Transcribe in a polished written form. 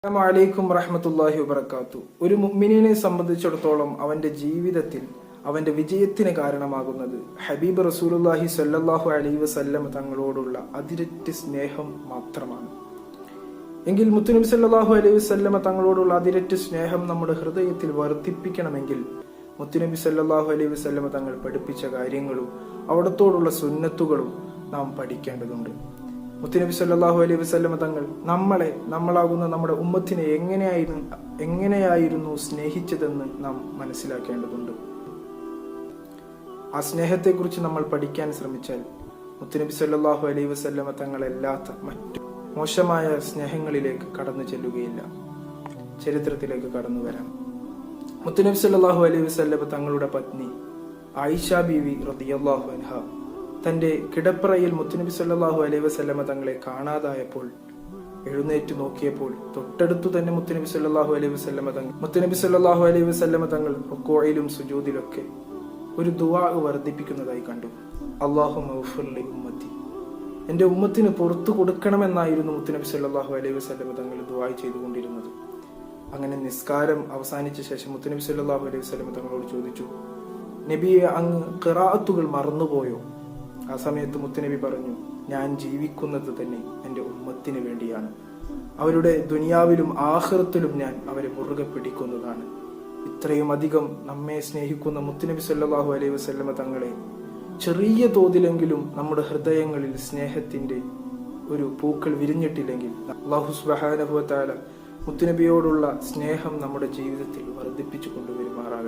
അസ്സലാമു അലൈക്കും വറഹ്മത്തുള്ളാഹി വബറകാതുഹു. ഒരു മുഅ്മിനീനെ സംബന്ധിച്ചിടത്തോളം അവന്റെ ജീവിതത്തിൽ അവന്റെ വിജയത്തിന് കാരണമാകുന്നത് ഹബീബ് റസൂലുള്ളാഹി സ്വല്ലല്ലാഹു അലൈഹി വസല്ലം തങ്ങളോടുള്ള അതിരറ്റ സ്നേഹം മാത്രമാണ്. എങ്കിൽ മുത്തുനബി സല്ലല്ലാഹു അലൈഹി വസല്ലം തങ്ങളോടുള്ള അതിരറ്റ സ്നേഹം നമ്മുടെ ഹൃദയത്തിൽ വർദ്ധിപ്പിക്കണമെങ്കിൽ മുത്തുനബി സല്ലല്ലാഹു അലൈഹി വസല്ലം തങ്ങൾ പഠിപ്പിച്ച കാര്യങ്ങളും അവിടത്തോടുള്ള സുന്നത്തുകളും നാം പഠിക്കേണ്ടതുണ്ട്. മുത്തുനബി സല്ലല്ലാഹു അലൈഹി വസല്ലം തങ്ങൾ നമ്മളാകുന്ന നമ്മുടെ ഉമ്മത്തിനെ എങ്ങനെയായിരുന്നു സ്നേഹിച്ചതെന്ന് നാം മനസ്സിലാക്കേണ്ടതുണ്ട്. ആ സ്നേഹത്തെക്കുറിച്ച് നമ്മൾ പഠിക്കാൻ ശ്രമിച്ചാൽ മുത്തുനബി സല്ലല്ലാഹു അലൈഹി വസല്ലം തങ്ങളല്ലാത്ത മറ്റു മോശമായ സ്നേഹങ്ങളിലേക്ക് കടന്നു ചെല്ലുകയില്ല. ചരിത്രത്തിലേക്ക് കടന്നു വരാം. മുത്തുനബി സല്ലല്ലാഹു അലൈഹി വസല്ലം തങ്ങളുടെ പത്നി ആയിഷ ബീവി റളിയല്ലാഹു അൻഹ തന്റെ കിടപ്പറയിൽ മുത്തുനബി സല്ലല്ലാഹു അലൈഹി വസല്ലമ തങ്ങളെ കാണാതായപ്പോൾ എഴുന്നേറ്റ് നോക്കിയപ്പോൾ തൊട്ടടുത്തു തന്നെ മുത്തുനബി സല്ലല്ലാഹു അലൈഹി വസല്ലമ തങ്ങൾ റുക്കൂഇലും സുജൂദിലൊക്കെ ഒരു ദുആ വർദ്ധിപ്പിക്കുന്നതായി കണ്ടു. അല്ലാഹുമ്മ ഗ്ഫിർ ലി ഉമ്മത്തി, എന്റെ ഉമ്മത്തിന് പുറത്തു കൊടുക്കണമെന്നായിരുന്നു മുത്തുനബി സല്ലല്ലാഹു അലൈഹി വസല്ലമ തങ്ങൾ ദുആ ചെയ്തുകൊണ്ടിരുന്നത്. അങ്ങനെ നിസ്കാരം അവസാനിച്ച ശേഷം മുത്തുനബി സല്ലല്ലാഹു അലൈഹി വസല്ലമ തങ്ങളോട് ചോദിച്ചു, നബിയെ, അങ്ങ് ഖിറാഅത്തുകൾ മറന്നുപോയോ? ആ സമയത്ത് മുത്തുനബി പറഞ്ഞു, ഞാൻ ജീവിക്കുന്നത് തന്നെ എൻ്റെ ഉമ്മത്തിന് വേണ്ടിയാണ്. അവരുടെ ദുനിയാവിലും ആഖിറത്തിലും ഞാൻ അവരെ മുറുകെ പിടിക്കുന്നതാണ്. ഇത്രയും അധികം നമ്മെ സ്നേഹിക്കുന്ന മുത്തുനബി സല്ലല്ലാഹു അലൈഹി വസല്ലമ തങ്ങളെ ചെറിയ തോതിലെങ്കിലും നമ്മുടെ ഹൃദയങ്ങളിൽ സ്നേഹത്തിന്റെ ഒരു പൂക്കൾ വിരിഞ്ഞിട്ടില്ലെങ്കിൽ അല്ലാഹു സുബ്ഹാനഹു വ തആല മുത്തുനബിയോടുള്ള സ്നേഹം നമ്മുടെ ജീവിതത്തിൽ വർദ്ധിപ്പിച്ചു കൊണ്ടുവരുമാറാകട്ടെ.